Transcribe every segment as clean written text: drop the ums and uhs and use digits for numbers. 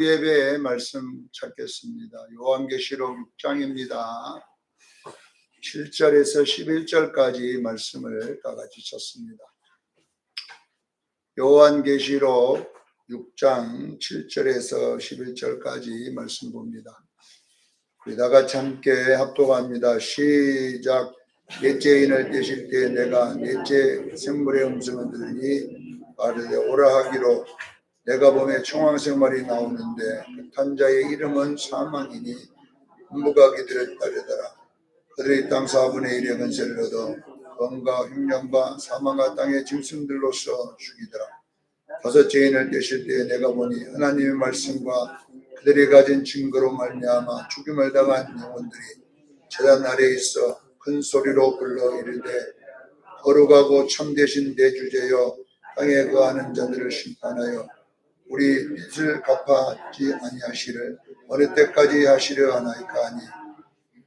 예배의 말씀 찾겠습니다. 요한계시록 6장입니다. 7절에서 11절까지 말씀을 다 같이 찾습니다. 요한계시록 6장 7절에서 11절까지 말씀 봅니다. 우리 다 같이 함께 합독합니다. 시작. 넷째 인을 떼실 때 내가 넷째 생물의 음성을 들으니 말하되 오라 하기로 내가 보매 청황색 말이 나오는데 탄 자의 이름은 사망이니 음부가 그들을 따르더라. 그들이 땅 4분의 1의 권세를 얻어 검과 흉년과 사망과 땅의 짐승들로서 죽이더라. 다섯째 인을 떼실 때 내가 보니 하나님의 말씀과 그들이 가진 증거로 말미암아 죽임을 당한 영혼들이 제단 아래에 있어 큰 소리로 불러 이르되 거룩하고 참되신 대주제여 땅에 거하는 자들을 심판하여 우리 빚을 갚아지 아니하시를 어느 때까지 하시려 하나이까 하니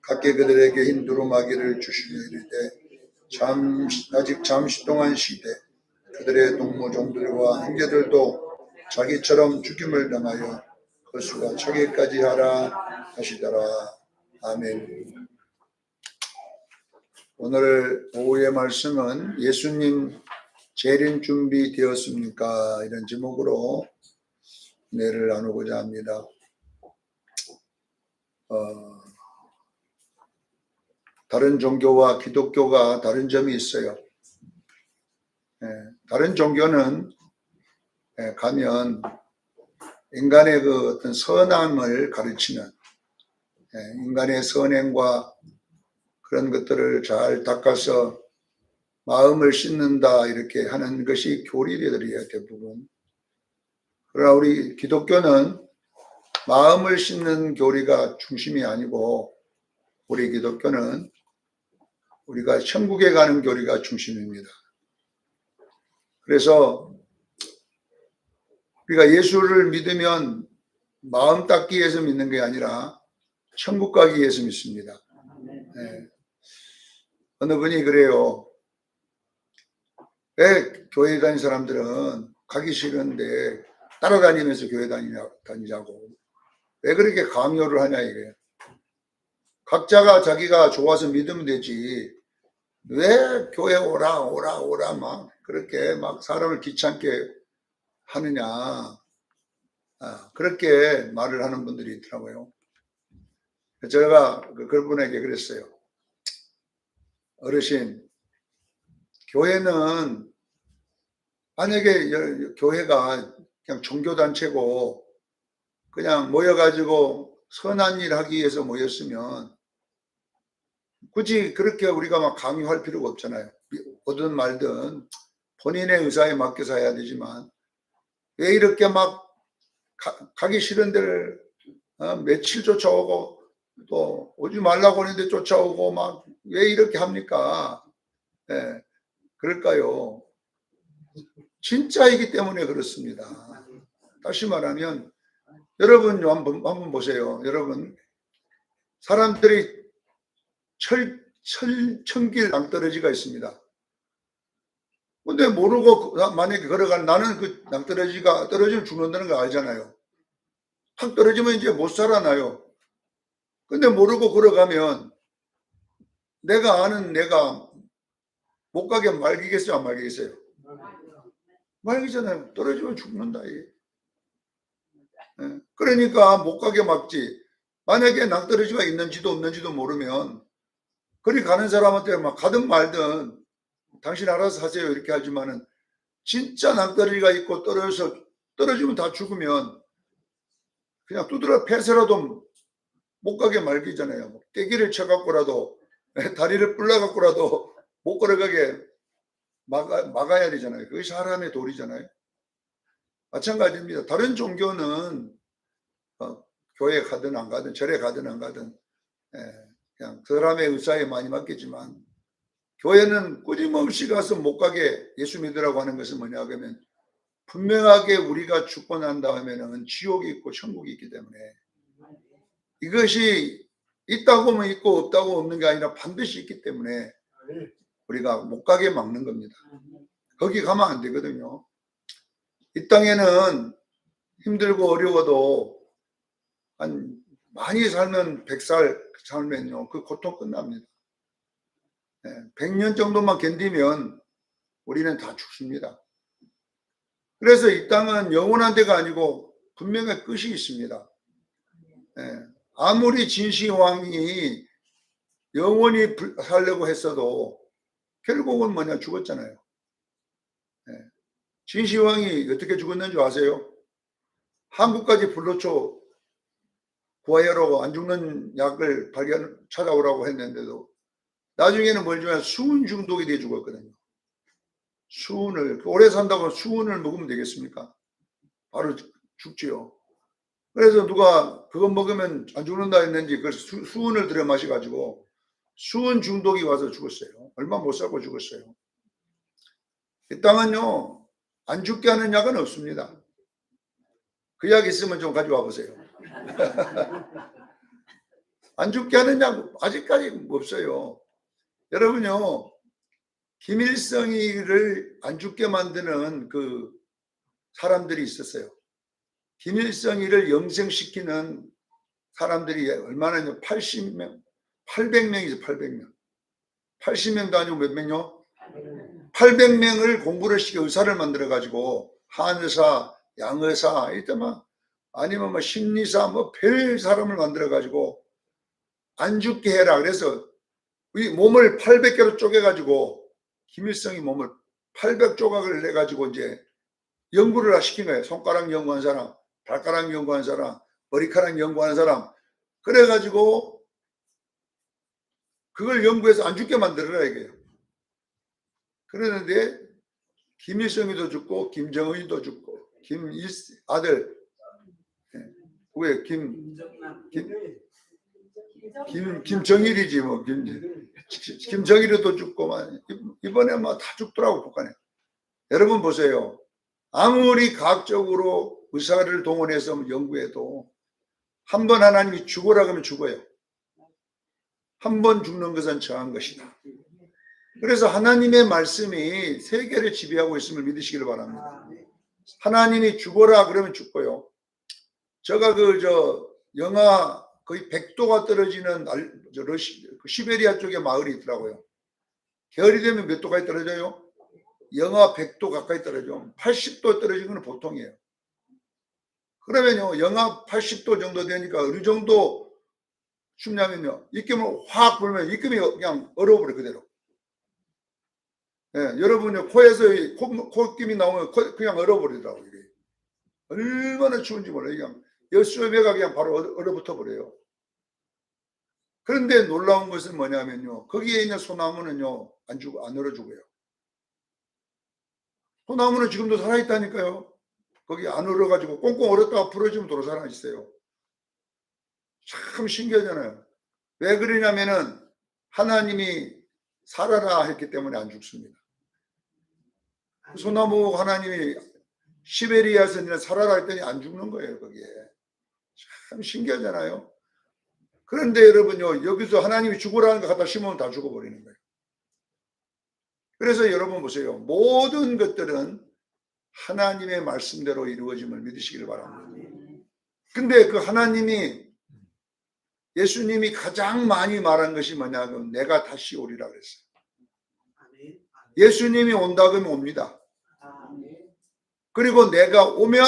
각기 그들에게 흰 두루마기를 주시며 이르되 아직 잠시 동안 쉬되 그들의 동무종들과 형제들도 자기처럼 죽임을 당하여 그 수가 차기까지 하라 하시더라. 아멘. 오늘 오후의 말씀은 예수님 재림 준비되었습니까? 이런 제목으로 은혜를 나누고자 합니다. 다른 종교와 기독교가 다른 점이 있어요. 다른 종교는 가면 인간의 그 어떤 선함을 가르치는 인간의 선행과 그런 것들을 잘 닦아서 마음을 씻는다 이렇게 하는 것이 교리들이에요, 대부분. 그러나 우리 기독교는 마음을 씻는 교리가 중심이 아니고 우리 기독교는 우리가 천국에 가는 교리가 중심입니다. 그래서 우리가 예수를 믿으면 마음 닦기 위해서 믿는 게 아니라 천국 가기 위해서 믿습니다. 어느 분이 그래요. 왜 교회 다니는 사람들은 가기 싫은데 따라다니면서 교회 다니자고. 왜 그렇게 강요를 하냐 이게. 각자가 자기가 좋아서 믿으면 되지. 왜 교회 오라 막 그렇게 막 사람을 귀찮게 하느냐. 그렇게 말을 하는 분들이 있더라고요. 제가 그분에게 그랬어요. 어르신, 교회는 만약에 교회가 그냥 종교단체고 그냥 모여가지고 선한 일 하기 위해서 모였으면 굳이 그렇게 우리가 막 강요할 필요가 없잖아요. 뭐든 말든 본인의 의사에 맡겨서 해야 되지만 왜 이렇게 막 가기 싫은 데를 며칠 쫓아오고 또 오지 말라고 하는데 쫓아오고 막 왜 이렇게 합니까? 그럴까요? 진짜이기 때문에 그렇습니다. 다시 말하면 여러분 한번 보세요. 여러분 사람들이 천길 낭떠러지가 있습니다. 근데 모르고 만약에 걸어가는 나는 그 낭떠러지가 떨어지면 죽는다는 거 알잖아요. 탁 떨어지면 이제 못 살아나요. 근데 모르고 걸어가면 내가 아는 내가 못 가게 말기겠어요? 안 말기겠어요? 말기잖아요. 떨어지면 죽는다. 그러니까 못 가게 막지. 만약에 낭떠러지가 있는지도 없는지도 모르면 그리 가는 사람한테 막 가든 말든 당신 알아서 하세요 이렇게 하지만은 진짜 낭떠러지가 있고 떨어지면 다 죽으면 그냥 두드려 패서라도 못 가게 말기잖아요. 떼기를 쳐갖고라도 다리를 불러갖고라도 못 걸어가게 막아야 되잖아요. 그게 사람의 도리잖아요. 마찬가지입니다. 다른 종교는 교회 가든 안 가든 절에 가든 안 가든 그냥 그 사람의 의사에 많이 맡기지만 교회는 끊임없이 가서 못 가게 예수 믿으라고 하는 것은 뭐냐 하면 분명하게 우리가 죽고 난 다음에는 지옥이 있고 천국이 있기 때문에 이것이 있다고 하면 있고 없다고 없는 게 아니라 반드시 있기 때문에 우리가 못 가게 막는 겁니다. 거기 가면 안 되거든요. 이 땅에는 힘들고 어려워도 많이 살면 100살 살면요, 그 고통 끝납니다. 100년 정도만 견디면 우리는 다 죽습니다. 그래서 이 땅은 영원한 데가 아니고 분명히 끝이 있습니다. 아무리 진시황이 영원히 살려고 했어도 결국은 뭐냐, 죽었잖아요. 진시황이 어떻게 죽었는지 아세요? 한국까지 불로초 구하여라고 안 죽는 약을 찾아오라고 했는데도 나중에는 뭘 주면 수은 중독이 돼 죽었거든요. 수은을, 오래 산다고 수은을 먹으면 되겠습니까? 바로 죽지요. 그래서 누가 그거 먹으면 안 죽는다 했는지 그 수은을 들여 마셔가지고 수은 중독이 와서 죽었어요. 얼마 못 살고 죽었어요. 이 땅은요, 안 죽게 하는 약은 없습니다. 그 약 있으면 좀 가져와 보세요. 안 죽게 하는 약 아직까지 없어요. 여러분요, 김일성이를 안 죽게 만드는 그 사람들이 있었어요. 김일성이를 영생시키는 사람들이 얼마나 80명, 800명이죠, 800명. 80명도 아니고 몇 명요? 800명을 공부를 시켜 의사를 만들어가지고 한의사, 양의사, 이때만 아니면 뭐 심리사, 뭐 별 사람을 만들어가지고 안 죽게 해라. 그래서 이 몸을 800개로 쪼개가지고 김일성이 몸을 800조각을 내가지고 이제 연구를 시킨 거예요. 손가락 연구한 사람, 발가락 연구한 사람, 머리카락 연구하는 사람. 그래가지고 그걸 연구해서 안 죽게 만들어라 이게요. 그러는데 김일성이도 죽고 김정은이도 죽고 아들 왜 김정일이지 뭐 김정일이도 죽고만 이번에 뭐 다 죽더라고 북한에. 여러분 보세요. 아무리 과학적으로 의사를 동원해서 연구해도 한 번 하나님이 죽어라 그러면 죽어요. 한 번 죽는 것은 정한 것이다. 그래서 하나님의 말씀이 세계를 지배하고 있음을 믿으시기를 바랍니다. 하나님이 죽어라 그러면 죽고요. 제가 영하 거의 100도가 떨어지는 시베리아 쪽에 마을이 있더라고요. 겨울이 되면 몇 도까지 떨어져요? 영하 100도 가까이 떨어져. 80도 떨어지는 건 보통이에요. 그러면요, 영하 80도 정도 되니까 어느 정도 춥냐면요, 입김을 확 불면 입김이 그냥 얼어버려 그대로. 여러분요, 코에서 콧김이 나오면 그냥 얼어버리더라고요. 이게. 얼마나 추운지 몰라요. 그냥 열수매가 그냥 바로 얼어붙어 버려요. 그런데 놀라운 것은 뭐냐면요, 거기에 있는 소나무는요, 안 얼어 죽어요. 소나무는 지금도 살아있다니까요. 거기 안 얼어가지고 꽁꽁 얼었다가 부러지면 도로 살아있어요. 참 신기하잖아요. 왜 그러냐면은 하나님이 살아라 했기 때문에 안 죽습니다. 소나무 하나님이 시베리아에서 살아라 했더니 안 죽는 거예요. 거기에. 참 신기하잖아요. 그런데 여러분요, 여기서 하나님이 죽으라는 거 갖다 심으면 다 죽어버리는 거예요. 그래서 여러분 보세요. 모든 것들은 하나님의 말씀대로 이루어짐을 믿으시길 바랍니다. 근데 그 하나님이, 예수님이 가장 많이 말한 것이 뭐냐면 내가 다시 오리라 그랬어요. 예수님이 온다 그러면 옵니다. 그리고 내가 오면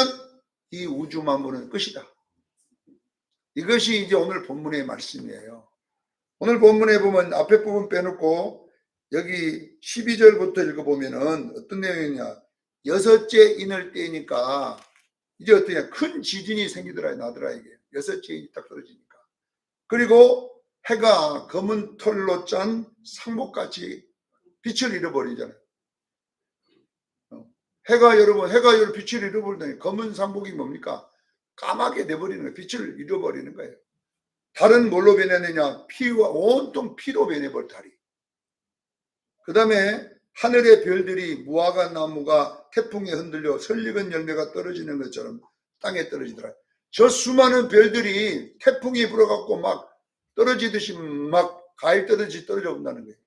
이 우주 만물은 끝이다. 이것이 이제 오늘 본문의 말씀이에요. 오늘 본문에 보면 앞에 부분 빼놓고 여기 12절부터 읽어보면은 어떤 내용이냐. 여섯째 인을 때니까 이제 어떠냐. 큰 지진이 나더라 이게. 여섯째 인이 딱 떨어지니까. 그리고 해가 검은 털로 짠 상복같이 빛을 잃어버리잖아요. 해가 여러분 빛을 잃어버리다니 검은 상복이 뭡니까? 까맣게 돼버리는 거예요. 빛을 잃어버리는 거예요. 달은 뭘로 변했느냐? 피와 온통 피로 변해버려 달이. 그 다음에 하늘의 별들이 무화과 나무가 태풍에 흔들려 설익은 열매가 떨어지는 것처럼 땅에 떨어지더라. 저 수많은 별들이 태풍이 불어갖고 막 떨어지듯이 막 과일 떨어져 온다는 거예요.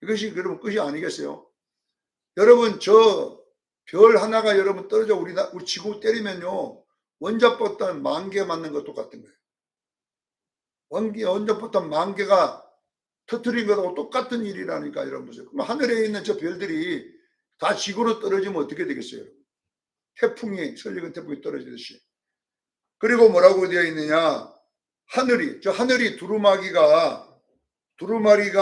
이것이 그러면 끝이 아니겠어요? 여러분 저 별 하나가 여러분 떨어져 우리 지구 때리면요 원자폭탄 10,000개 맞는 것 똑같은 거예요. 원자폭탄 10,000개가 터트린 것하고 똑같은 일이라니까. 여러분, 그럼 하늘에 있는 저 별들이 다 지구로 떨어지면 어떻게 되겠어요? 태풍이, 설익은 태풍이 떨어지듯이. 그리고 뭐라고 되어 있느냐? 하늘이 두루마리가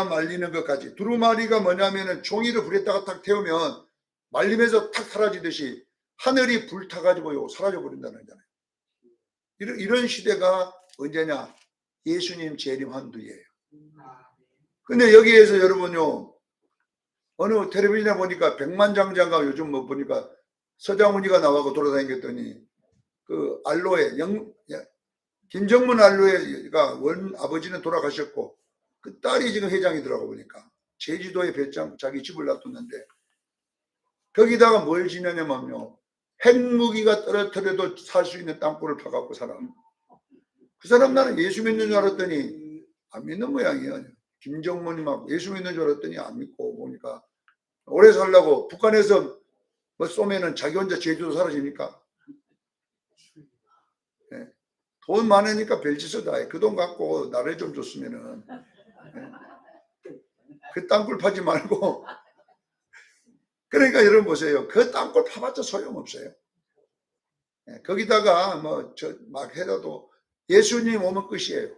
말리는 것까지. 두루마리가 뭐냐면은 종이를 불에다가 탁 태우면 말리면서 탁 사라지듯이 하늘이 불타가지고요 사라져 버린다는 거잖아요. 이런 시대가 언제냐? 예수님 재림한 뒤에요. 근데 여기에서 여러분요, 어느 텔레비전에 보니까 백만장자가 요즘 뭐 보니까 서장훈이가 나와서 돌아다녔더니 그 알로에 김정문 알로에가 원 아버지는 돌아가셨고 그 딸이 지금 회장이더라고. 보니까 제주도에 배짱 자기 집을 놔뒀는데 거기다가 뭘 지냐면요, 핵무기가 떨어뜨려도 살 수 있는 땅굴을 파갖고 살아. 그 사람 나는 예수 믿는 줄 알았더니 안 믿는 모양이에요. 김정문이 막 예수 믿는 줄 알았더니 안 믿고 보니까 오래 살려고 북한에서 뭐 쏘면은 자기 혼자 제주도 사라지니까. 네. 돈 많으니까 별짓을 다 해. 그 돈 갖고 나를 좀 줬으면은. 네. 그 땅굴 파지 말고. 그러니까 여러분 보세요. 그 땅굴 파봤자 소용없어요. 네. 거기다가 뭐 막 해도 예수님 오면 끝이에요.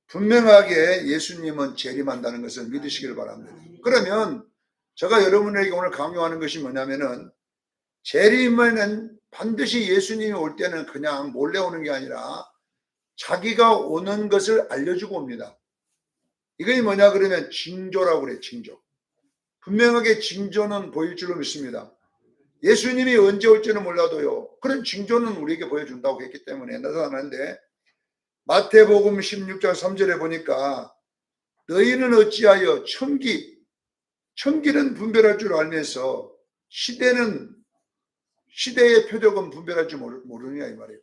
분명하게 예수님은 재림한다는 것을 믿으시기를 바랍니다. 그러면 제가 여러분에게 오늘 강요하는 것이 뭐냐면은, 재림에는 반드시 예수님이 올 때는 그냥 몰래 오는 게 아니라 자기가 오는 것을 알려주고 옵니다. 이게 뭐냐 그러면 징조라고 그래요. 징조. 분명하게 징조는 보일 줄로 믿습니다. 예수님이 언제 올지는 몰라도요, 그런 징조는 우리에게 보여준다고 했기 때문에 나타나는데, 마태복음 16장 3절에 보니까 너희는 어찌하여 천기는 분별할 줄 알면서 시대의 표적은 분별할 줄 모르느냐 이 말이에요.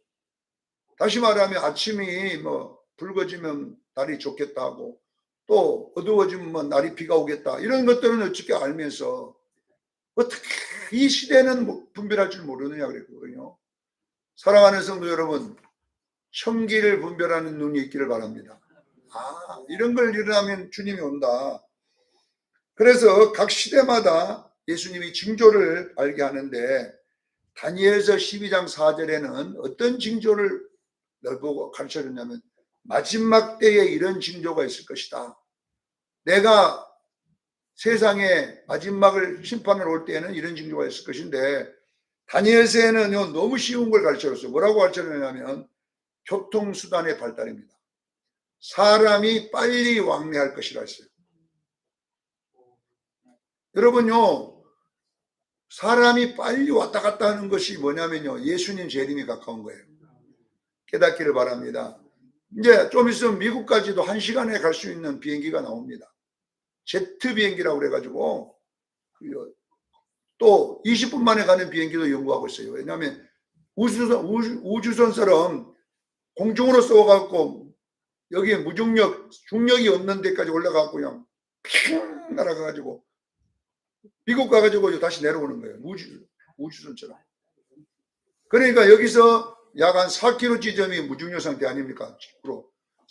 다시 말하면 아침이 뭐 붉어지면 날이 좋겠다 하고 또 어두워지면 뭐 날이 비가 오겠다, 이런 것들은 어떻게 알면서 어떻게 이 시대는 분별할 줄 모르느냐 그랬거든요. 사랑하는 성도 여러분, 천기를 분별하는 눈이 있기를 바랍니다. 이런 걸 일어나면 주님이 온다. 그래서 각 시대마다 예수님이 징조를 알게 하는데, 다니엘서 12장 4절에는 어떤 징조를 보고 가르쳐줬냐면, 마지막 때에 이런 징조가 있을 것이다. 내가 세상에 마지막을 심판을 올 때에는 이런 징조가 있을 것인데, 다니엘서에는 너무 쉬운 걸 가르쳐줬어요. 뭐라고 가르쳐줬냐면 교통수단의 발달입니다. 사람이 빨리 왕래할 것이라 했어요. 여러분요, 사람이 빨리 왔다 갔다 하는 것이 뭐냐면요, 예수님 재림이 가까운 거예요. 깨닫기를 바랍니다. 이제 좀 있으면 미국까지도 1시간에 갈 수 있는 비행기가 나옵니다. 제트 비행기라고 그래가지고 또 20분 만에 가는 비행기도 연구하고 있어요. 왜냐하면 우주선처럼 공중으로 쏘아갖고 여기에 중력이 없는 데까지 올라가고 그냥 핑 날아가가지고 미국 가가지고 다시 내려오는 거예요. 우주선처럼. 그러니까 여기서 약 한 4km 지점이 무중력 상태 아닙니까?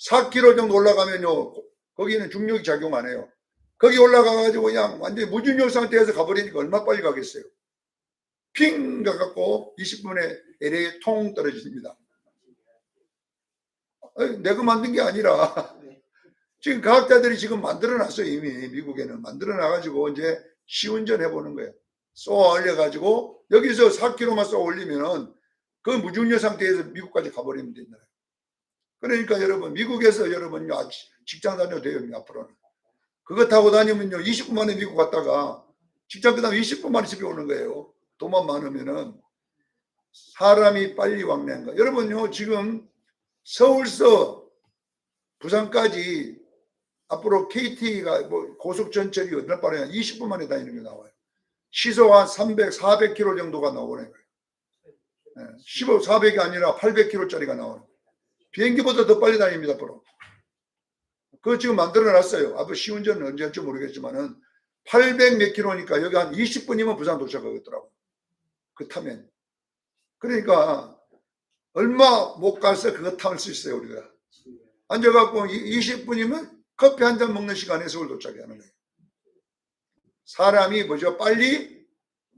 4km 정도 올라가면요, 거기는 중력이 작용 안 해요. 거기 올라가가지고 그냥 완전히 무중력 상태에서 가버리니까 얼마 빨리 가겠어요. 핑 가갖고 20분에 LA에 통 떨어집니다. 내가 만든 게 아니라 지금 과학자들이 지금 만들어놨어요. 이미 미국에는 만들어놔가지고 이제 시운전 해보는 거예요. 쏘아 올려가지고 여기서 4km만 쏘아 올리면은 그 무중력 상태에서 미국까지 가버리면 된다. 그러니까 여러분, 미국에서 여러분요 직장 다녀도 돼요. 앞으로는 그거 타고 다니면요 20분 만에 미국 갔다가 직장 끝나면 20분 만에 집에 오는 거예요. 돈만 많으면은. 사람이 빨리 왕래한 거. 여러분요, 지금 서울서 부산까지 앞으로 KT가 뭐 고속전철이 얼마 빠르냐, 20분 만에 다니는 게 나와요. 시속 한 400km 정도가 나오는 거예요. 400이 아니라 800km짜리가 나오는 거예요. 비행기보다 더 빨리 다닙니다. 앞으로. 그거 지금 만들어 놨어요. 앞으로 시운전은 언제 할지 모르겠지만은 800 몇 킬로니까 여기 한 20분이면 부산 도착하겠더라고. 그 타면. 그러니까 얼마 못 가서 그거 탐을 수 있어요. 우리가 앉아갖고 20분이면 커피 한 잔 먹는 시간에 서울 도착하는 거예요. 사람이 뭐죠? 빨리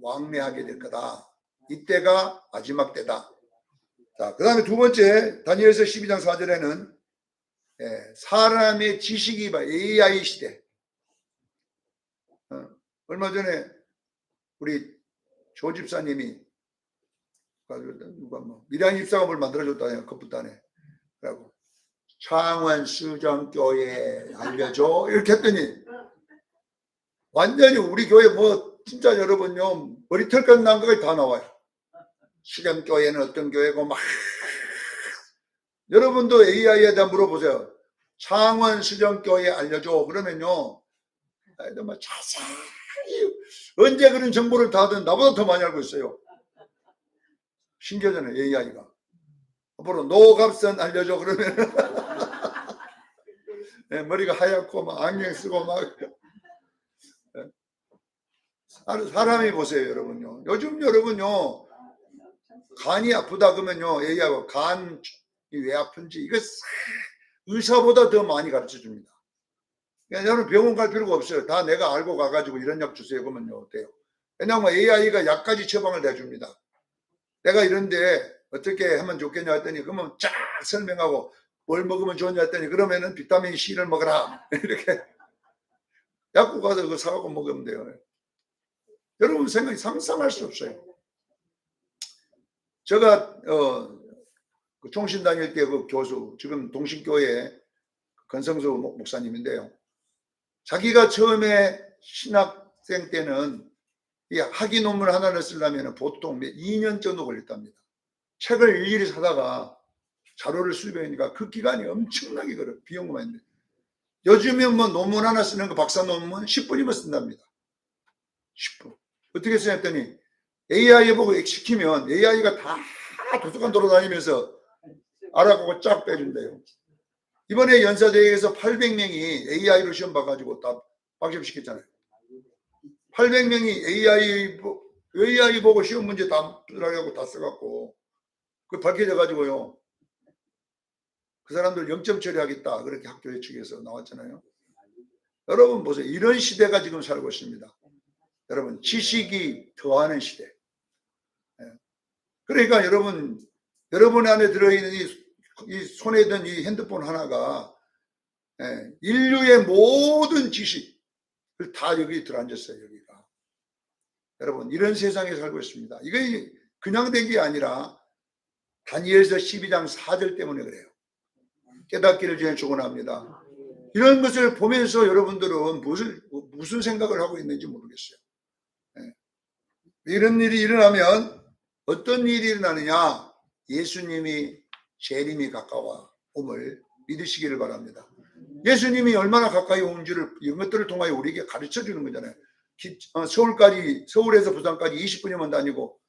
왕래하게 될 거다. 이때가 마지막 때다. 자, 그 다음에 두 번째 다니엘서 12장 4절에는 사람의 지식이 AI 시대. 얼마 전에 우리 조 집사님이 누가 미량 집사가 뭘 만들어줬다 컵부단에 그러고 창원 수정교회 알려줘 이렇게 했더니 완전히 우리 교회 뭐 진짜 여러분요 머리털 난 거가 다 나와요. 수정교회는 어떤 교회고 막 여러분도 AI에다 물어보세요. 창원 수정교회 알려줘 그러면요 막 자세히 언제 그런 정보를 다 하든 나보다 더 많이 알고 있어요. 신기하잖아요. AI가 앞으로 노갑선 알려줘 그러면 머리가 하얗고 막 안경 쓰고 막 사람이 보세요. 여러분요 요즘 여러분요 간이 아프다 그러면요 AI가 간이 왜 아픈지 이거 의사보다 더 많이 가르쳐 줍니다. 그러니까 여러분 병원 갈 필요가 없어요. 다 내가 알고 가가지고 이런 약 주세요 그러면요 어때요? 왜냐하면 AI가 약까지 처방을 내줍니다. 내가 이런데 어떻게 하면 좋겠냐 했더니 그러면 쫙 설명하고 뭘 먹으면 좋냐 했더니 그러면은 비타민 C를 먹어라 이렇게 약국 가서 그거 사갖고 먹으면 돼요. 여러분 생각이 상상할 수 없어요. 제가 그 총신 다닐 때 그 교수 지금 동신교회 건성수 목사님인데요. 자기가 처음에 신학생 때는 이 학위 논문 하나를 쓰려면 보통 2년 정도 걸렸답니다. 책을 일일이 사다가 자료를 수집하니까 그 기간이 엄청나게 걸어요. 비용만 했는데. 요즘은 뭐 논문 하나 쓰는 거 박사 논문 10분이면 쓴답니다. 10분. 어떻게 쓰냐더니 AI 보고 시키면 AI가 다 도서관 돌아다니면서 알아보고 쫙 빼준대요. 이번에 연사대회에서 800명이 AI로 시험 봐가지고 다 박점시켰잖아요. 800명이 AI 보고 시험 문제 다 들어가고 다 써갖고 그 밝혀져가지고요. 그 사람들 0점 처리하겠다 그렇게 학교 측에서 나왔잖아요. 여러분 보세요. 이런 시대가 지금 살고 있습니다. 여러분 지식이 더하는 시대. 그러니까 여러분 안에 들어있는 이 손에 든 이 핸드폰 하나가 인류의 모든 지식을 다 여기 들어앉았어요. 여기가. 여러분 이런 세상에 살고 있습니다. 이게 그냥 된 게 아니라 다니엘서 12장 4절 때문에 그래요. 깨닫기를 전에 축원합니다. 이런 것을 보면서 여러분들은 무슨 생각을 하고 있는지 모르겠어요. 이런 일이 일어나면 어떤 일이 일어나느냐? 예수님이 재림이 가까워옴을 믿으시기를 바랍니다. 예수님이 얼마나 가까이 온지를 이것들을 통하여 우리에게 가르쳐 주는 거잖아요. 서울에서 부산까지 20분이면 다니고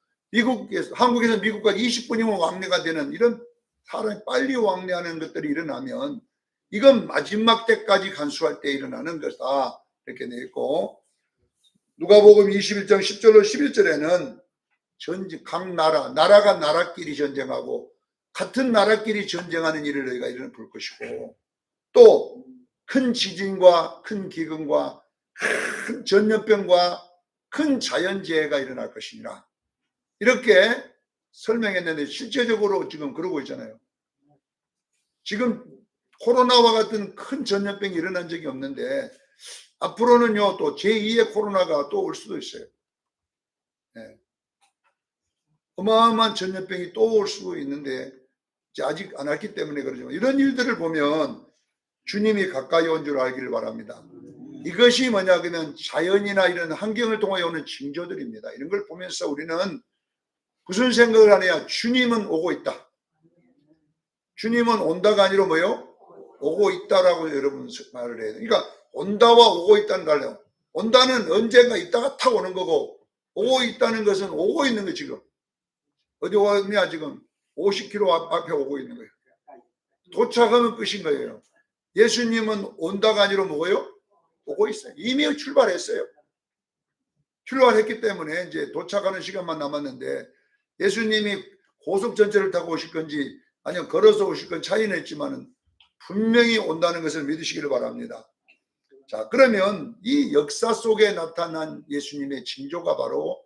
한국에서 미국까지 20분이면 왕래가 되는 이런 사람이 빨리 왕래하는 것들이 일어나면 이건 마지막 때까지 간수할 때 일어나는 것이다. 이렇게 되어 있고 누가복음 21장 10절로 11절에는 각 나라가 나라끼리 전쟁하고 같은 나라끼리 전쟁하는 일을 너희가 일어나 볼 것이고 또 큰 지진과 큰 기근과 큰 전염병과 큰 자연재해가 일어날 것이니라 이렇게 설명했는데 실제적으로 지금 그러고 있잖아요. 지금 코로나와 같은 큰 전염병이 일어난 적이 없는데 앞으로는요 또 제2의 코로나가 또 올 수도 있어요. 네. 어마어마한 전염병이 또 올 수도 있는데 아직 안 왔기 때문에 그러지만 이런 일들을 보면 주님이 가까이 온 줄 알기를 바랍니다. 이것이 뭐냐 그러면 자연이나 이런 환경을 통하여 오는 징조들입니다. 이런 걸 보면서 우리는 무슨 생각을 하느냐? 주님은 오고 있다. 주님은 온다가 아니라 뭐요? 오고 있다라고 여러분 말을 해야 돼요. 그러니까 온다와 오고 있다는 달라요. 온다는 언젠가 있다가 탁 오는 거고 오고 있다는 것은 오고 있는 거 지금. 어디 오냐 지금 50km 앞에 오고 있는 거예요. 도착하면 끝인 거예요. 예수님은 온다가 아니라 뭐예요? 오고 있어요. 이미 출발했어요. 출발했기 때문에 이제 도착하는 시간만 남았는데 예수님이 고속 전철을 타고 오실 건지 아니면 걸어서 오실 건 차이는 있지만은 분명히 온다는 것을 믿으시기를 바랍니다. 자, 그러면 이 역사 속에 나타난 예수님의 징조가 바로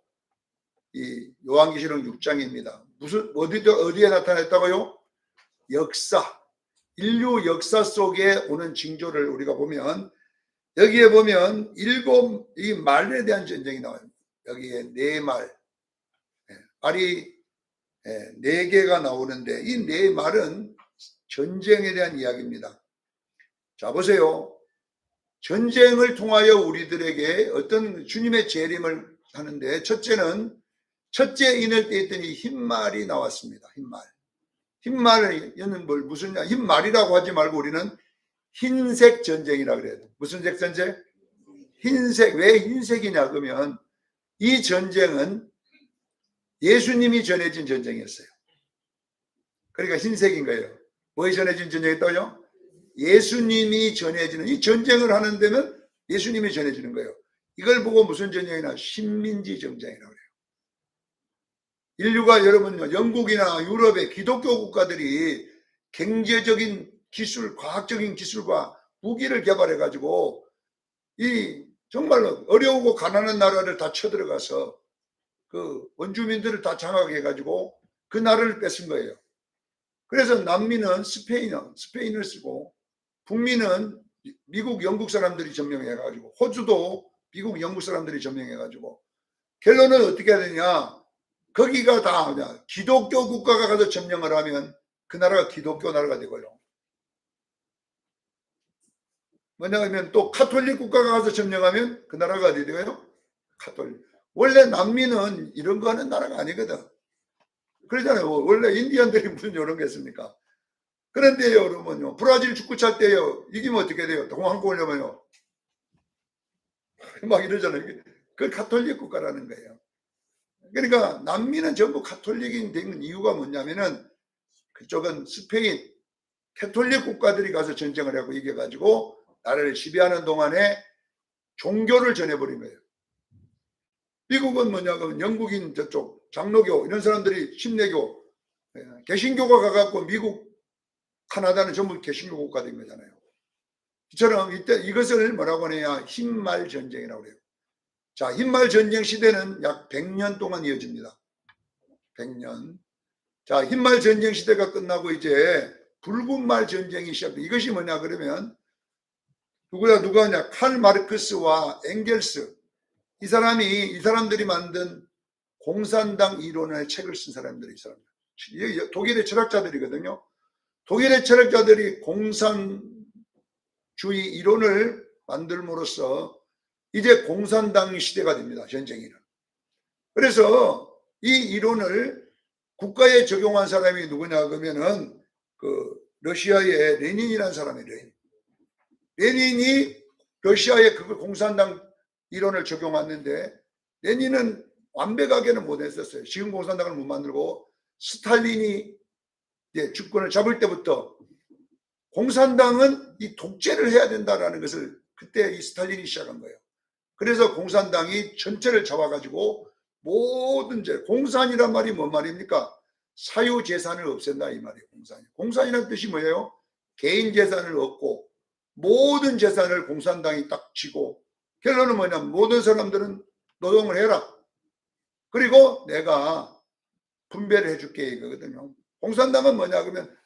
이 요한계시록 6장입니다. 어디에 나타났다고요? 역사, 인류 역사 속에 오는 징조를 우리가 보면 여기에 보면 이 말에 대한 전쟁이 나와요. 여기에 네 말이 네 개가 나오는데 이 네 말은 전쟁에 대한 이야기입니다. 자, 보세요. 전쟁을 통하여 우리들에게 어떤 주님의 재림을 하는데 첫째 인을 떼었더니 흰말이 나왔습니다. 흰말은 무슨 흰말이라고 하지 말고 우리는 흰색 전쟁이라 그래요. 무슨 색 전쟁? 흰색. 왜 흰색이냐 그러면 이 전쟁은 예수님이 전해진 전쟁이었어요. 그러니까 흰색인 거예요. 뭐에 전해진 전쟁이었다고요? 예수님이 전해지는 이 전쟁을 하는 데면 예수님이 전해지는 거예요. 이걸 보고 무슨 전쟁이나 식민지 전쟁이라고 그래요. 인류가 여러분 영국이나 유럽의 기독교 국가들이 경제적인 기술, 과학적인 기술과 무기를 개발해 가지고 이 정말로 어려우고 가난한 나라를 다 쳐들어가서 그 원주민들을 다 장악해 가지고 그 나라를 뺏은 거예요. 그래서 남미는 스페인을 쓰고 북미는 미국, 영국 사람들이 점령해 가지고 호주도 미국, 영국 사람들이 점령해 가지고 결론은 어떻게 해야 되냐? 거기가 다 기독교 국가가 가서 점령을 하면 그 나라가 기독교 나라가 되고요. 뭐냐면 또 카톨릭 국가가 가서 점령하면 그 나라가 어디 되고요? 카톨릭. 원래 남미는 이런 거 하는 나라가 아니거든. 그러잖아요. 원래 인디언들이 무슨 이런 게 있습니까? 그런데 여러분요, 브라질 축구 찰 때요, 이기면 어떻게 돼요? 공항 오려면요. 막 이러잖아요. 그 카톨릭 국가라는 거예요. 그러니까 남미는 전부 카톨릭이 된 이유가 뭐냐면은 그쪽은 스페인, 캐톨릭 국가들이 가서 전쟁을 하고 이겨가지고 나라를 지배하는 동안에 종교를 전해버린 거예요. 미국은 뭐냐면 영국인 저쪽 장로교 이런 사람들이 침례교, 개신교가 가갖고 미국, 카나다는 전부 개신교 국가인 거잖아요. 이처럼 이것을 뭐라고 하냐 흰말 전쟁이라고 해요. 자, 흰말 전쟁 시대는 약 100년 동안 이어집니다. 100년. 자, 흰말 전쟁 시대가 끝나고 이제 붉은 말 전쟁이 시작돼. 이것이 뭐냐 그러면 누가 하냐? 칼 마르크스와 엥겔스. 이 사람들이 만든 공산당 이론의 책을 쓴 사람들이 있어요. 독일의 철학자들이거든요. 독일의 철학자들이 공산주의 이론을 만들므로써 이제 공산당 시대가 됩니다. 전쟁이는. 그래서 이 이론을 국가에 적용한 사람이 누구냐 그러면은 그 러시아의 레닌이라는 사람이에요. 레닌이 러시아에 그 공산당 이론을 적용했는데 레닌은 완벽하게는 못했었어요. 지금 공산당을 못 만들고 스탈린이 이제 주권을 잡을 때부터 공산당은 이 독재를 해야 된다라는 것을 그때 이 스탈린이 시작한 거예요. 그래서 공산당이 전체를 잡아가지고 모든 공산이란 말이 뭔 말입니까? 사유재산을 없앤다 이 말이에요. 공산이라는 뜻이 뭐예요? 개인 재산을 얻고 모든 재산을 공산당이 딱 쥐고 결론은 뭐냐면 모든 사람들은 노동을 해라. 그리고 내가 분배를 해줄게 이거거든요. 공산당은 뭐냐 그러면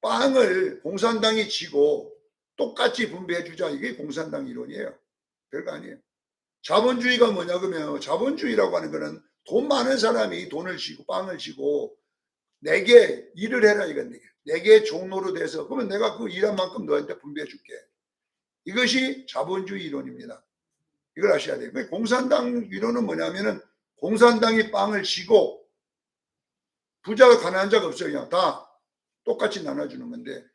빵을 공산당이 쥐고 똑같이 분배해주자. 이게 공산당 이론이에요. 별거 아니에요. 자본주의가 뭐냐 그러면 자본주의라고 하는 거는 돈 많은 사람이 돈을 쥐고 빵을 쥐고 내게 일을 해라 이건 내게 종로로 돼서 그러면 내가 그 일한 만큼 너한테 분배해 줄게. 이것이 자본주의 이론입니다. 이걸 아셔야 돼요. 공산당 이론은 뭐냐면은 공산당이 빵을 쥐고 부자가 가난한 자가 없어요. 그냥 다 똑같이 나눠주는 건데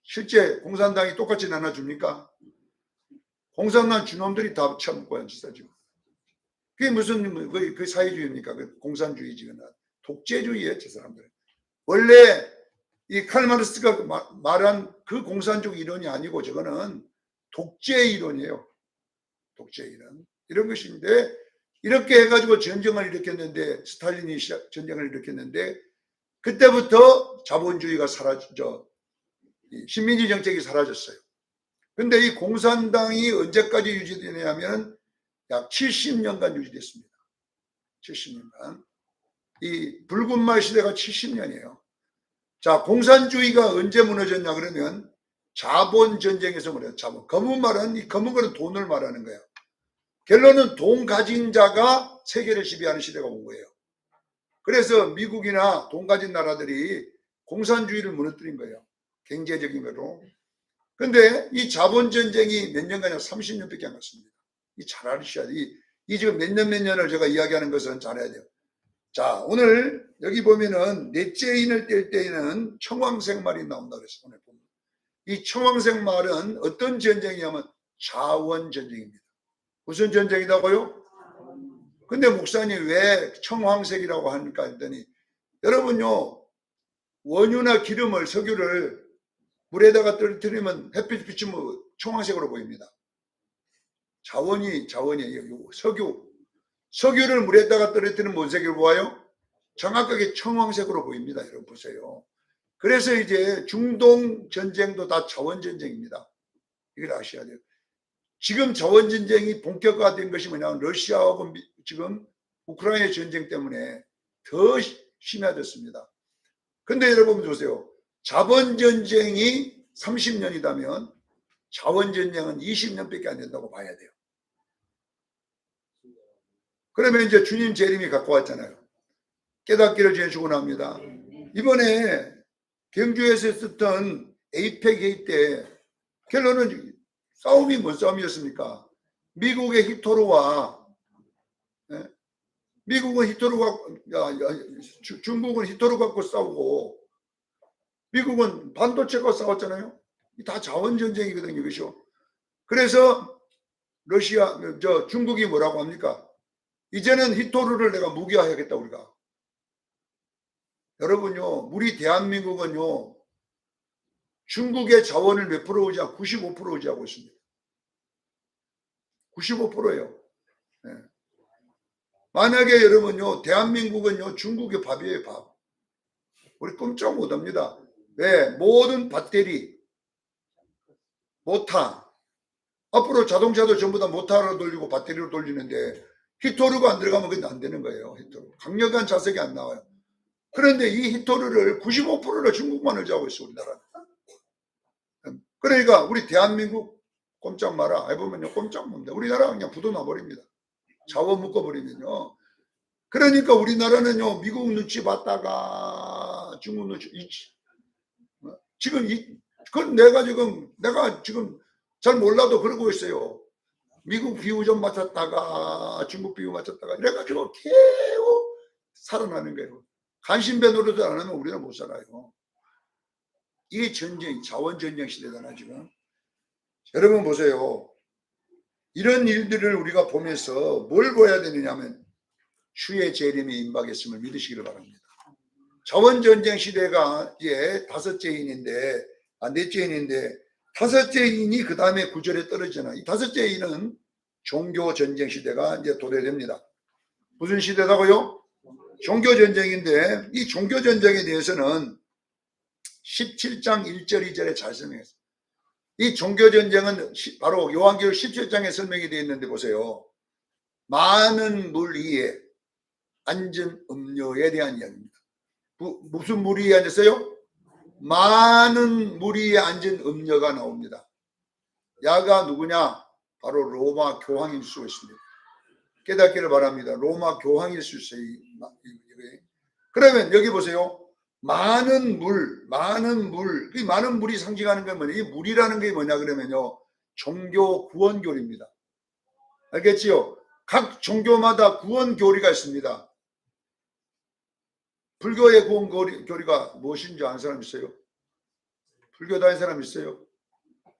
실제 공산당이 똑같이 나눠줍니까? 공산당 주놈들이 다 처먹고 앉았어 지금. 그게 무슨 그 사회주의입니까? 그 공산주의지가 독재주의예요, 저 사람들. 원래 이 칼마르스가 말한 그 공산주의 이론이 아니고 저거는 독재 이론이에요. 독재 이론. 이런 것인데 이렇게 해가지고 전쟁을 일으켰는데 스탈린이 전쟁을 일으켰는데 그때부터 자본주의가 사라지죠. 식민지 정책이 사라졌어요. 근데 이 공산당이 언제까지 유지되냐면 약 70년간 유지됐습니다. 70년간. 이 붉은 말 시대가 70년이에요. 자, 공산주의가 언제 무너졌냐 그러면 자본 전쟁에서 무너졌어요. 자본. 검은 말은, 이 검은 거는 돈을 말하는 거예요. 결론은 돈 가진 자가 세계를 지배하는 시대가 온 거예요. 그래서 미국이나 돈 가진 나라들이 공산주의를 무너뜨린 거예요. 경제적인 거로. 근데 이 자본 전쟁이 몇 년간이냐 30년밖에 안 갔습니다. 이 잘 아셔야 돼요. 이 지금 몇 년을 제가 이야기하는 것은 잘해야 돼요. 자, 오늘 여기 보면은 넷째 인을 뗄 때에는 청황색 말이 나온다 그랬어요. 오늘 보면. 이 청황색 말은 어떤 전쟁이냐면 자원 전쟁입니다. 무슨 전쟁이라고요? 근데 목사님 왜 청황색이라고 하니까 했더니 여러분요, 원유나 기름을, 석유를 물에다가 떨어뜨리면 햇빛 비추면 청황색으로 보입니다. 자원이에요. 석유를 물에다가 떨어뜨리면 뭔 색으로 보아요? 정확하게 청황색으로 보입니다. 여러분 보세요. 그래서 이제 중동 전쟁도 다 자원 전쟁입니다. 이걸 아셔야 돼요. 지금 자원 전쟁이 본격화된 것이 뭐냐면 러시아하고 지금 우크라이나 전쟁 때문에 더 심해졌습니다. 근데 여러분 보세요. 자본 전쟁이 30년이라면 자원 전쟁은 20년밖에 안 된다고 봐야 돼요. 그러면 이제 주님 재림이 갖고 왔잖아요. 깨닫기를 주에 주고 납니다. 이번에 경주에서 있었던 에이펙 회의 때 결론은 싸움이 뭔 싸움이었습니까? 미국의 히토르와 미국은 히토르가 중국은 히토르 갖고 싸우고 미국은 반도체가 싸웠잖아요. 다 자원 전쟁이거든요, 이것이요. 그래서 중국이 뭐라고 합니까? 이제는 히토르를 내가 무기화하겠다 우리가. 여러분요, 우리 대한민국은요, 중국의 자원을 몇 프로 의지하고 95% 의지하고 있습니다. 95%예요. 네. 만약에 여러분요, 대한민국은요, 중국의 밥이에요, 밥. 우리 꼼짝 못합니다. 왜? 모든 배터리, 모터, 앞으로 자동차도 전부 다 모터로 돌리고 배터리로 돌리는데 히토르가 안 들어가면 그게 안 되는 거예요. 히토르. 강력한 자석이 안 나와요. 그런데 이 히토르를 95%를 중국만 의지하고 있어, 우리나라는. 그러니까 우리 대한민국 꼼짝 마라. 해보면요, 꼼짝 못합니다. 우리나라 그냥 부도 나버립니다. 자원 묶어버리면요. 그러니까 우리나라는요, 미국 눈치 봤다가 중국 눈치, 지금 그건 내가 지금 잘 몰라도 그러고 있어요. 미국 비유 좀 맞췄다가 중국 비유 맞췄다가 이래가지고 계속 살아나는 거예요. 간신배 노릇을 안 하면 우리는 못 살아요. 이게 전쟁, 자원 전쟁 시대잖아 지금. 여러분 보세요. 이런 일들을 우리가 보면서 뭘 보여야 되느냐면 주의 재림이 임박했음을 믿으시기를 바랍니다. 자원 전쟁 시대가 이제 넷째 인인데 다섯째 인이 그 다음에 9절에 떨어지잖아. 이 다섯째 인은 종교 전쟁 시대가 이제 도래됩니다. 무슨 시대라고요? 종교 전쟁인데 이 종교 전쟁에 대해서는 17장 1절 2절에 잘 설명했어요. 이 종교 전쟁은 바로 요한계시록 17장에 설명이 되어 있는데 보세요. 많은 물 위에 앉은 음료에 대한 이야기입니다. 무슨 물 위에 앉았어요? 많은 물 위에 앉은 음료가 나옵니다. 야가 누구냐? 바로 로마 교황일 수 있습니다. 깨닫기를 바랍니다. 로마 교황일 수 있어요. 그러면 여기 보세요. 많은 물. 이 많은 물이 상징하는 건 뭐냐? 이 물이라는 게 뭐냐 그러면요. 종교 구원교리입니다. 알겠지요? 각 종교마다 구원교리가 있습니다. 불교의 구원교리가 무엇인지 아는 사람 있어요? 불교 다니는 사람 있어요?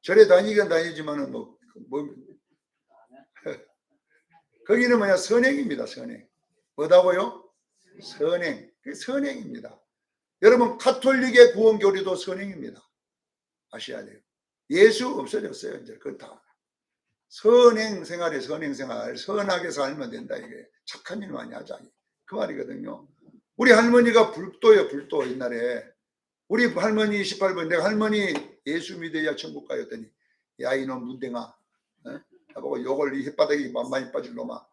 절에 다니긴 다니지만은 거기는 뭐냐? 선행입니다. 선행. 뭐다고요? 선행. 그게 선행입니다. 여러분 카톨릭의 구원교리도 선행입니다. 아셔야 돼요. 예수 없어졌어요. 이제 그건 다 선행생활에 선행생활, 선하게 살면 된다. 이게 착한 일 많이 하자 그 말이거든요. 우리 할머니가 불도요, 불도. 옛날에 우리 할머니 18번 내가 할머니 예수 믿어야 천국 가였더니 야 이놈 문댕아, 어? 나보고 욕을 이 혓바닥이 만만히 빠질 놈아,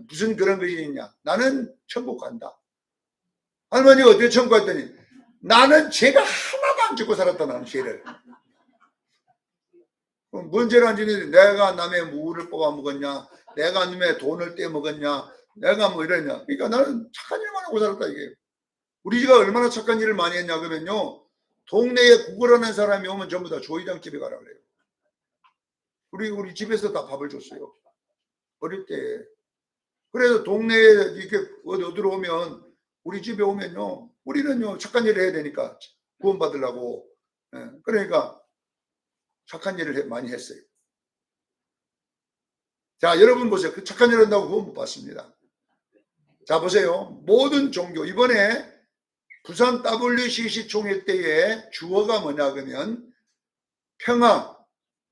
무슨 그런 것이 있냐, 나는 천국 간다. 할머니가 어떻게 천국 갔더니 나는 죄가 하나도 안 짓고 살았다. 나는 죄를. 뭔 죄를 안 지니, 내가 남의 무를 뽑아 먹었냐, 내가 남의 돈을 떼 먹었냐, 내가 뭐 이러냐. 그러니까 나는 착한 일만 하고 살았다 이게. 우리 집가 얼마나 착한 일을 많이 했냐 그러면요, 동네에 구걸하는 사람이 오면 전부 다 조이장 집에 가라 그래요. 우리 집에서 다 밥을 줬어요, 어릴 때. 그래서 동네에 이렇게 어디로 오면, 우리 집에 오면요, 우리는요 착한 일을 해야 되니까 구원받으려고. 그러니까 착한 일을 많이 했어요. 자, 여러분 보세요. 그 착한 일 한다고 구원 못 받습니다. 자, 보세요. 모든 종교, 이번에 부산 WCC 총회 때의 주어가 뭐냐 그러면 평화,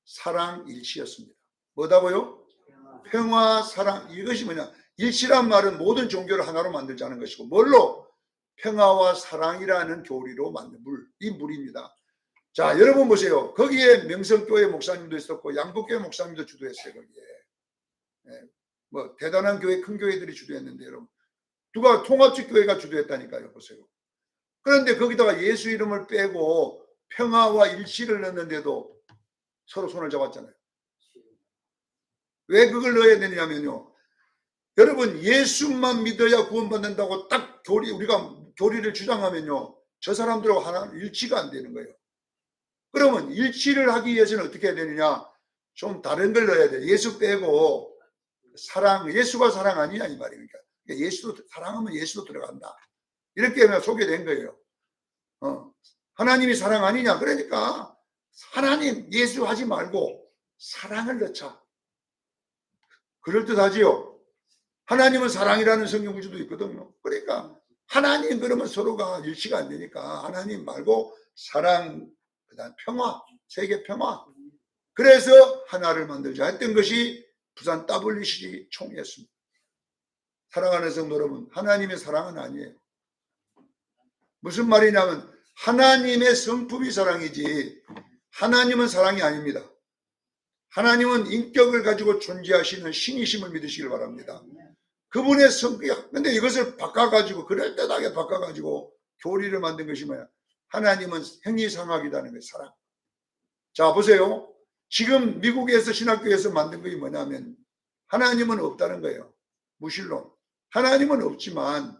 사랑, 일치였습니다. 뭐다고요? 평화, 사랑. 이것이 뭐냐, 일치란 말은 모든 종교를 하나로 만들자는 것이고, 뭘로? 평화와 사랑이라는 교리로 만든 물, 이 물입니다. 자, 여러분 보세요. 거기에 명성교회 목사님도 있었고 양복교회 목사님도 주도했어요. 거기에 뭐 대단한 교회, 큰 교회들이 주도했는데, 여러분 누가 통합적 교회가 주도했다니까요. 보세요. 그런데 거기다가 예수 이름을 빼고 평화와 일치를 넣는데도 서로 손을 잡았잖아요. 왜 그걸 넣어야 되느냐면요, 여러분 예수만 믿어야 구원받는다고 딱 우리가 교리를 주장하면요, 저 사람들하고 하나 일치가 안 되는 거예요. 그러면 일치를 하기 위해서는 어떻게 해야 되느냐, 좀 다른 걸 넣어야 돼요. 예수 빼고 사랑, 예수가 사랑 아니냐 이 말이니까. 예수도 사랑하면 예수도 들어간다, 이렇게 소개된 거예요. 하나님이 사랑 아니냐, 그러니까 하나님 예수 하지 말고 사랑을 넣자. 그럴듯하지요. 하나님은 사랑이라는 성경 구조도 있거든요. 그러니까 하나님, 그러면 서로가 일치가 안 되니까 하나님 말고 사랑, 그다음 평화, 세계 평화. 그래서 하나를 만들자 했던 것이 부산 WCC 총회였습니다. 사랑하는 성도 여러분, 하나님의 사랑은 아니에요. 무슨 말이냐면 하나님의 성품이 사랑이지 하나님은 사랑이 아닙니다. 하나님은 인격을 가지고 존재하시는 신이심을 믿으시길 바랍니다. 그분의 성격. 근데 이것을 바꿔가지고, 그럴듯하게 바꿔가지고 교리를 만든 것이 뭐야? 하나님은 행위상학이라는 거예요. 사랑. 자, 보세요. 지금 미국에서 신학교에서 만든 것이 뭐냐면 하나님은 없다는 거예요. 무신론. 하나님은 없지만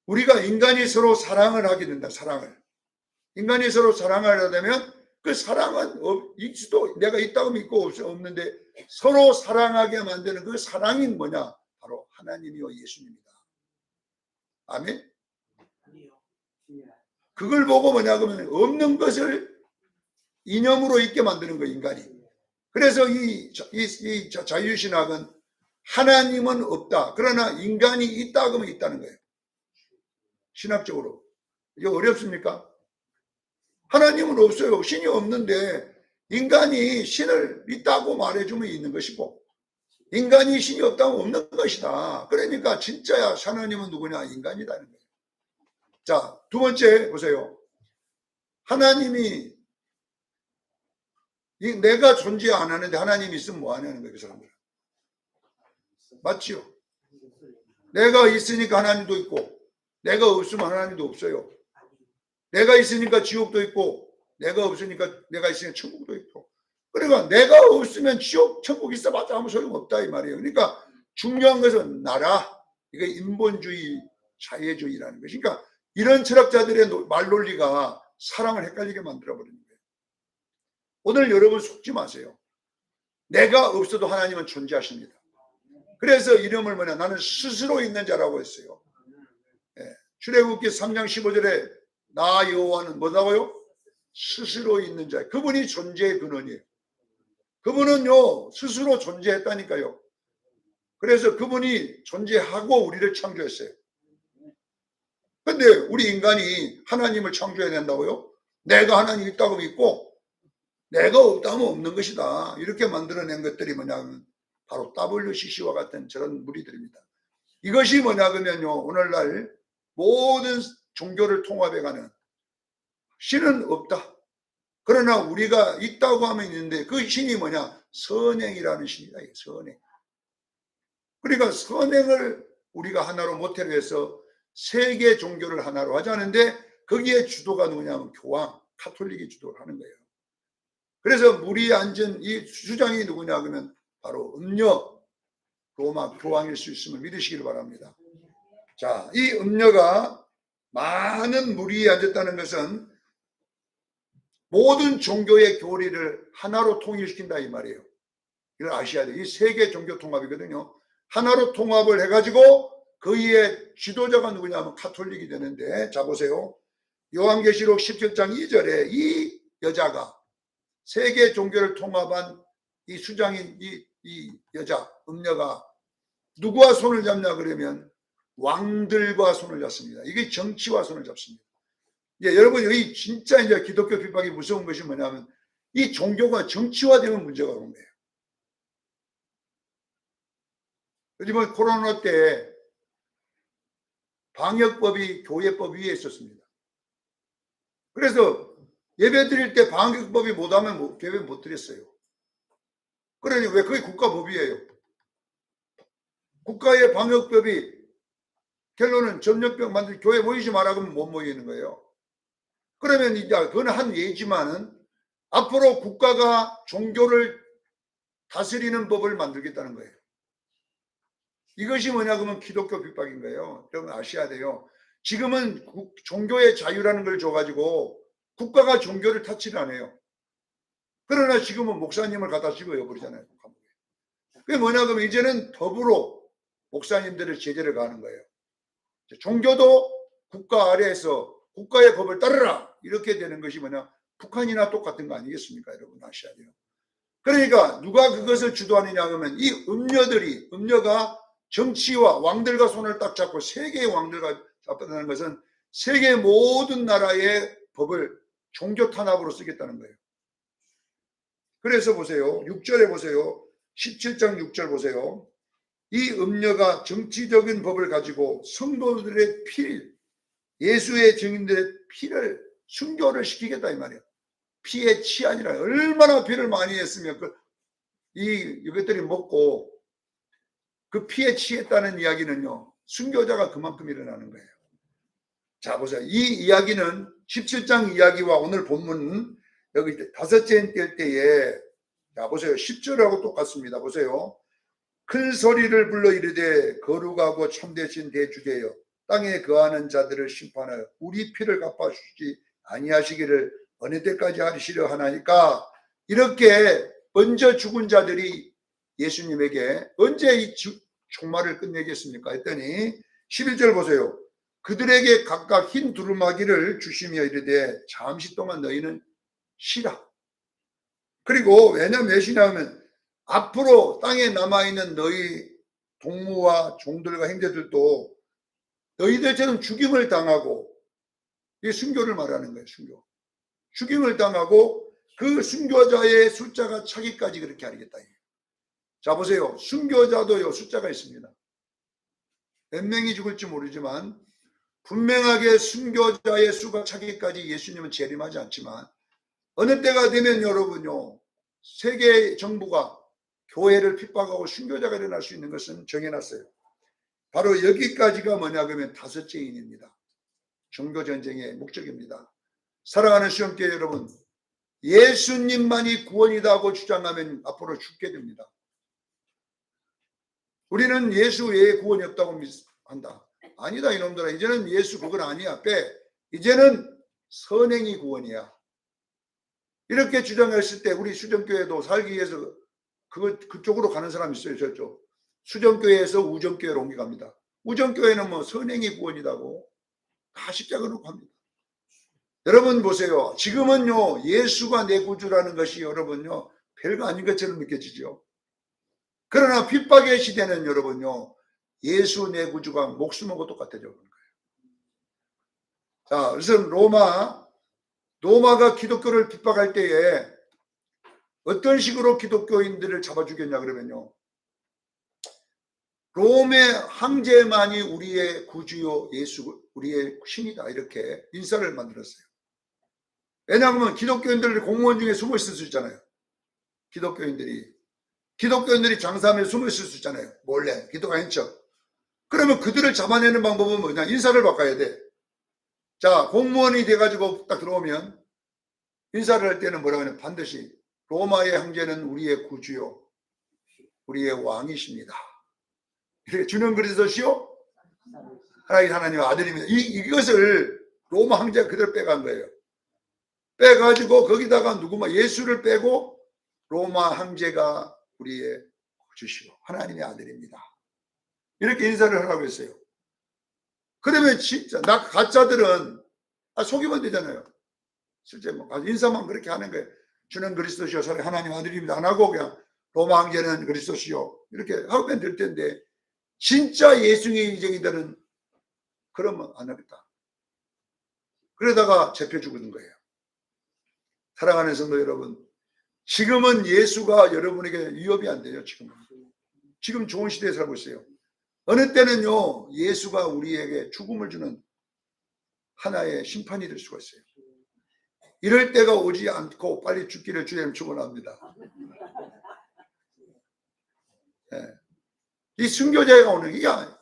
우리가 인간이 서로 사랑을 하게 된다. 사랑을. 인간이 서로 사랑을 하려면 그 사랑은 있어도 내가 있다고 믿고 없는데 서로 사랑하게 만드는 그 사랑이 뭐냐? 바로 하나님이요 예수님이다. 아멘. 그걸 보고 뭐냐 그러면 없는 것을 이념으로 있게 만드는 거예요, 인간이. 그래서 이 자유신학은 하나님은 없다, 그러나 인간이 있다 그러면 있다는 거예요. 신학적으로. 이게 어렵습니까? 하나님은 없어요. 신이 없는데 인간이 신을 있다고 말해주면 있는 것이고, 인간이 신이 없다면 없는 것이다. 그러니까 진짜야 하나님은 누구냐? 인간이라는 거예요. 자, 두 번째 보세요. 하나님이, 내가 존재 안 하는데 하나님이 있으면 뭐 하냐는 거예요, 그 사람들. 맞지요? 내가 있으니까 하나님도 있고, 내가 없으면 하나님도 없어요. 내가 있으니까 지옥도 있고, 내가 없으니까, 내가 있으니까 천국도 있고. 그러니까 내가 없으면 지옥, 천국 있어봤자 아무 소용없다 이 말이에요. 그러니까 중요한 것은 나라, 이게 인본주의, 자유주의라는 것이. 그러니까 이런 철학자들의 말논리가 사랑을 헷갈리게 만들어버리는 거예요. 오늘 여러분 속지 마세요. 내가 없어도 하나님은 존재하십니다. 그래서 이름을 뭐냐, 나는 스스로 있는 자라고 했어요. 출애굽기 3장 15절에 나 여호와는 뭐라고요? 스스로 있는 자. 그분이 존재의 근원이에요. 그분은요 스스로 존재했다니까요. 그래서 그분이 존재하고 우리를 창조했어요. 근데 우리 인간이 하나님을 창조해야 된다고요? 내가 하나님 있다고 믿고 내가 없다면 없는 것이다, 이렇게 만들어낸 것들이 뭐냐면 바로 WCC와 같은 저런 무리들입니다. 이것이 뭐냐 그러면요, 오늘날 모든 종교를 통합해가는 신은 없다. 그러나 우리가 있다고 하면 있는데 그 신이 뭐냐? 선행이라는 신이다. 선행. 그러니까 선행을 우리가 하나로 모태로 해서 세계 종교를 하나로 하자는데 거기에 주도가 누구냐면 교황, 카톨릭이 주도를 하는 거예요. 그래서 물이 앉은 이 주장이 누구냐 그러면 바로 음녀 로마 교황일 수 있음을 믿으시길 바랍니다. 자, 이 음녀가 많은 무리에 앉았다는 것은 모든 종교의 교리를 하나로 통일시킨다 이 말이에요. 이걸 아셔야 돼요. 이 세계 종교 통합이거든요. 하나로 통합을 해가지고 그 위에 지도자가 누구냐면 카톨릭이 되는데, 자 보세요. 요한계시록 17장 2절에 이 여자가 세계 종교를 통합한 이 수장인 이 여자 음녀가 누구와 손을 잡냐 그러면 왕들과 손을 잡습니다. 이게 정치와 손을 잡습니다. 예, 여러분 여기 진짜 이제 기독교 핍박이 무서운 것이 뭐냐면 이 종교가 정치화되면 문제가 오는 거예요. 요즘은 코로나 때 방역법이 교회법 위에 있었습니다. 그래서 예배 드릴 때 방역법이 못하면 예배 못 드렸어요. 그러니 왜 그게 국가법이에요. 국가의 방역법이 결론은 전염병 만들 교회 모이지 마라 그러면 못 모이는 거예요. 그러면 이제 그건 한 예지만은 앞으로 국가가 종교를 다스리는 법을 만들겠다는 거예요. 이것이 뭐냐 그러면 기독교 핍박인 거예요. 여러분 아셔야 돼요. 지금은 종교의 자유라는 걸 줘가지고 국가가 종교를 타치를 안 해요. 그러나 지금은 목사님을 갖다 집어버리잖아요. 그게 뭐냐 그러면 이제는 더불어 목사님들을 제재를 가는 거예요. 종교도 국가 아래에서 국가의 법을 따르라 이렇게 되는 것이 뭐냐 북한이나 똑같은 거 아니겠습니까? 여러분 아셔야 돼요. 그러니까 누가 그것을 주도하느냐 하면 이 음녀가 정치와 왕들과 손을 딱 잡고 세계의 왕들과 잡았다는 것은 세계 모든 나라의 법을 종교 탄압으로 쓰겠다는 거예요. 그래서 보세요. 6절에 보세요. 17장 6절 보세요. 이 음녀가 정치적인 법을 가지고 성도들의 피를 예수의 증인들의 피를 순교를 시키겠다 이 말이에요. 피의 취한이라 얼마나 피를 많이 했으면 이것들이 먹고 그 피에 취했다는 이야기는요. 순교자가 그만큼 일어나는 거예요. 자 보세요. 이 이야기는 17장 이야기와 오늘 본문 여기 다섯째 뗄 때에 자 보세요. 10절하고 똑같습니다. 보세요. 큰 소리를 불러 이르되 거룩하고 참되신 대주제여 땅에 거하는 자들을 심판하여 우리 피를 갚아주지 아니하시기를 어느 때까지 하시려 하나니까 이렇게 먼저 죽은 자들이 예수님에게 언제 이 종말을 끝내겠습니까 했더니 11절 보세요. 그들에게 각각 흰 두루마기를 주시며 이르되 잠시 동안 너희는 쉬라. 그리고 왜냐면 몇 시냐 하면 앞으로 땅에 남아있는 너희 동무와 종들과 형제들도 너희들처럼 죽임을 당하고 이 순교를 말하는 거예요. 순교. 죽임을 당하고 그 순교자의 숫자가 차기까지 그렇게 하겠다. 자 보세요. 순교자도요 숫자가 있습니다. 몇 명이 죽을지 모르지만 분명하게 순교자의 수가 차기까지 예수님은 재림하지 않지만 어느 때가 되면 여러분요 세계 정부가 교회를 핍박하고 순교자가 일어날 수 있는 것은 정해놨어요. 바로 여기까지가 뭐냐 그러면 다섯째 인입니다. 종교전쟁의 목적입니다. 사랑하는 시험교회 여러분, 예수님만이 구원이다 고 주장하면 앞으로 죽게 됩니다. 우리는 예수 외에 구원이 없다고 한다. 아니다 이놈들아. 이제는 예수 그건 아니야. 빼. 이제는 선행이 구원이야. 이렇게 주장했을 때 우리 수정교회도 살기 위해서 그쪽으로 가는 사람이 있어요. 저쪽. 수정교회에서 우정교회로 옮겨갑니다. 우정교회는 뭐 선행이 구원이라고 다 십자가로 갑니다. 여러분 보세요. 지금은요 예수가 내 구주라는 것이 여러분요 별거 아닌 것처럼 느껴지죠. 그러나 핍박의 시대는 여러분요 예수 내 구주가 목숨하고 똑같아져 버린 거예요. 자, 그래서 로마가 기독교를 핍박할 때에 어떤 식으로 기독교인들을 잡아 죽였냐 그러면요 롬의 황제만이 우리의 구주요 예수 우리의 신이다 이렇게 인사를 만들었어요. 왜냐하면 기독교인들 공무원 중에 숨어 있을 수 있잖아요. 기독교인들이 장사하면 숨어 있을 수 있잖아요. 몰래 기독 아닌 척. 그러면 그들을 잡아내는 방법은 뭐냐? 인사를 바꿔야 돼. 자, 공무원이 돼가지고 딱 들어오면 인사를 할 때는 뭐라고 하냐? 반드시 로마의 황제는 우리의 구주요 우리의 왕이십니다. 이렇게 주는 그리스도시요 하나님의 아들입니다. 이것을 로마 황제가 그대로 빼간 거예요. 빼가지고 거기다가 누구만 예수를 빼고 로마 황제가 우리의 구주시요 하나님의 아들입니다. 이렇게 인사를 하라고 했어요. 그러면 진짜 나 가짜들은 속이면 되잖아요. 실제 뭐 인사만 그렇게 하는 거예요. 주는 그리스도시요 하나님 아들입니다. 안 하고 그냥 로마 황제는 그리스도시요 이렇게 하면 될 텐데 진짜 예수님쟁이들은 그러면 안 하겠다. 그러다가 잡혀 죽는 거예요. 사랑하는 성도 여러분, 지금은 예수가 여러분에게 위협이 안 돼요. 지금 좋은 시대에 살고 있어요. 어느 때는요 예수가 우리에게 죽음을 주는 하나의 심판이 될 수가 있어요. 이럴 때가 오지 않고 빨리 죽기를 주님 축원합니다. 네. 이 순교자가 오는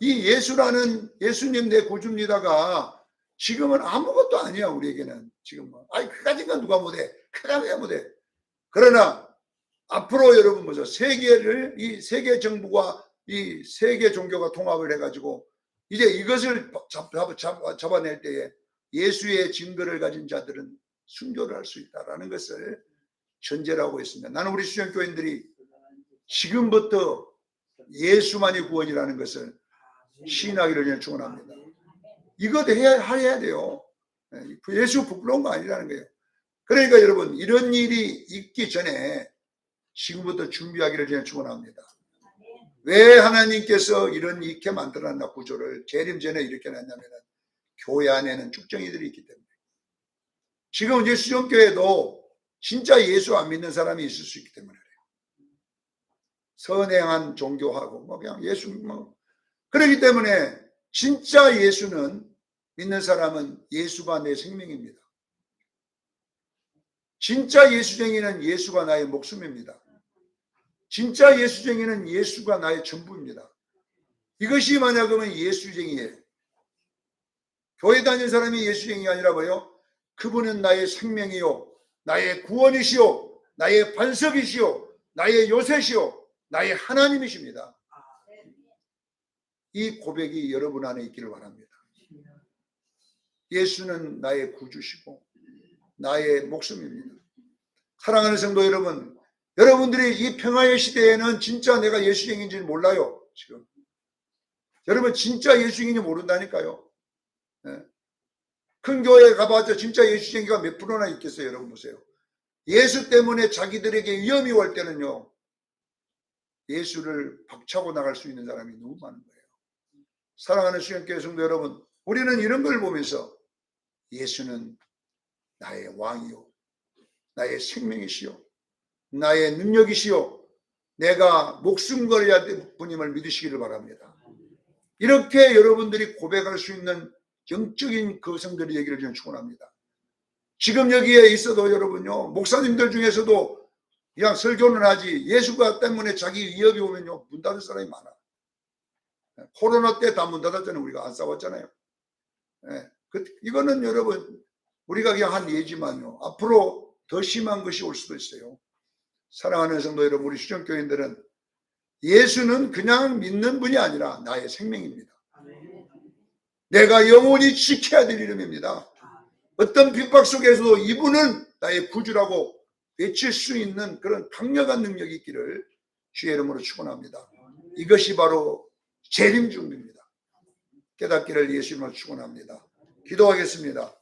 이 예수라는 예수님 내 구주입니다가 지금은 아무것도 아니야. 우리에게는 지금은 그까짓 건 누가 못해. 그까짓 건 못해. 그러나 앞으로 여러분 보죠. 이 세계 정부가 이 세계 종교가 통합을 해가지고 이제 이것을 잡아낼 때에 예수의 증거를 가진 자들은 순교를 할 수 있다라는 것을 전제로 하고 있습니다. 나는 우리 수련교인들이 지금부터 예수만이 구원이라는 것을 시인하기를 축원합니다. 이것도 해야 돼요. 예수 부끄러운 거 아니라는 거예요. 그러니까 여러분 이런 일이 있기 전에 지금부터 준비하기를 축원합니다. 왜 하나님께서 이렇게 만들어놨나 구조를 재림 전에 이렇게 놨냐면 교회 안에는 쭉정이들이 있기 때문에 지금 이제 수정교회도 진짜 예수 안 믿는 사람이 있을 수 있기 때문에 그래요. 선행한 종교하고 그냥 예수 그렇기 때문에 진짜 예수는 믿는 사람은 예수가 내 생명입니다. 진짜 예수쟁이는 예수가 나의 목숨입니다. 진짜 예수쟁이는 예수가 나의 전부입니다. 이것이 만약이면 예수쟁이에요. 교회 다니는 사람이 예수쟁이가 아니라 뭐요? 그분은 나의 생명이요 나의 구원이시요 나의 반석이시요 나의 요새시요 나의 하나님이십니다. 이 고백이 여러분 안에 있기를 바랍니다. 예수는 나의 구주시고 나의 목숨입니다. 사랑하는 성도 여러분, 여러분들이 이 평화의 시대에는 진짜 내가 예수쟁이인지 몰라요. 지금 여러분 진짜 예수쟁이인지 모른다니까요. 네. 큰 교회에 가봤자 진짜 예수쟁이가 몇 프로나 있겠어요. 여러분 보세요. 예수 때문에 자기들에게 위험이 올 때는요 예수를 박차고 나갈 수 있는 사람이 너무 많은 거예요. 사랑하는 수련교회 성도 여러분, 우리는 이런 걸 보면서 예수는 나의 왕이요 나의 생명이시요 나의 능력이시요 내가 목숨 걸어야 될 분임을 믿으시기를 바랍니다. 이렇게 여러분들이 고백할 수 있는 영적인 거성들의 얘기를 저는 축원합니다. 지금 여기에 있어도 여러분요 목사님들 중에서도 그냥 설교는 하지 예수가 때문에 자기 위협이 오면요 문 닫을 사람이 많아. 코로나 때 다 문 닫았잖아요. 우리가 안 싸웠잖아요. 이거는 여러분 우리가 그냥 한 예지만요 앞으로 더 심한 것이 올 수도 있어요. 사랑하는 성도 여러분, 우리 수정교인들은 예수는 그냥 믿는 분이 아니라 나의 생명입니다. 내가 영원히 지켜야 될 이름입니다. 어떤 핍박 속에서도 이분은 나의 구주라고 외칠 수 있는 그런 강력한 능력이 있기를 주의 이름으로 축원합니다. 이것이 바로 재림 준비입니다. 깨닫기를 예수 이름으로 축원합니다. 기도하겠습니다.